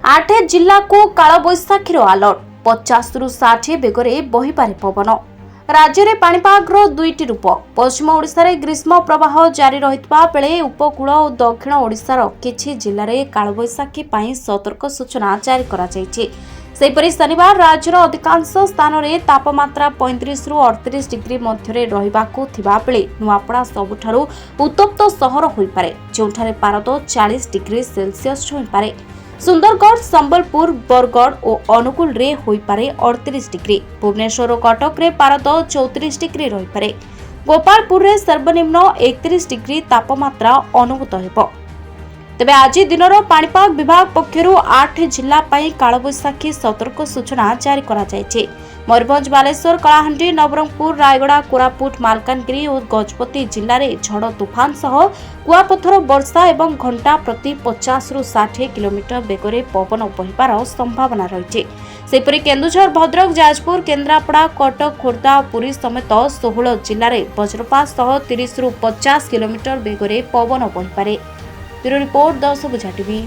आठ जिला को कालबैशाखी अलर्ट 50 रु 60 बेगरे बहिपारे पवन। राज्य में पाणीपागर दुईटी रूप। पश्चिम ओडिशा रे ग्रीष्म प्रवाह जारी रहितबा बेले उपकूल और दक्षिण ओडिशार किछि जिल्ला रे कालबैशाखी पई सतर्क सूचना जारी करा जायछि। सेहिपरि शनिवार राज्यर अधिकांश स्थान में तापमात्रा 35 रु 38 डिग्री मध्य रहिबाकू थिबा बेले नुआपड़ा सबुठारु उत्तप्त सहर होइपारे, जोठारे पारद 40 डिग्री सेल्सियस छुईपारे। सुंदरगढ़, संबलपुर, बरगढ़ और अनुगुल रे होइपारे 38 डिग्री। भुवनेश्वर और कटक रे पारद 34 डिग्री रहिपारे। गोपालपुर रे सर्वनिम्न 31 डिग्री तापमात्रा अनुभूत हेबो। तेबे आज दिनर पाणीपाग विभाग पक्षरु 8 जिला पई कालबैशाखी सतर्क सूचना जारी करा जायछि। मयूरभंज, बालेश्वर, कलाहांडी, नवरंगपुर, रायगड़ा, कोरापुट, मालकानगिरी और गजपति जिल्ला रे झड़ तूफान सह कुआपथर वर्षा एवं घंटा प्रति 50 रु 60 किलोमीटर बेगरे पवन बहिबार संभावना रहिछि। सेपरि केन्दुझर, भद्रक, जाजपुर, केन्द्रापड़ा, कटक, खोर्धा, पुरी समेत 16 जिल्ला रे वज्रपात सह 30 रु 50 किलोमीटर बेगरे पवन बहिपारे। ब्यूरो रिपोर्ट 10 बुझा टीवी।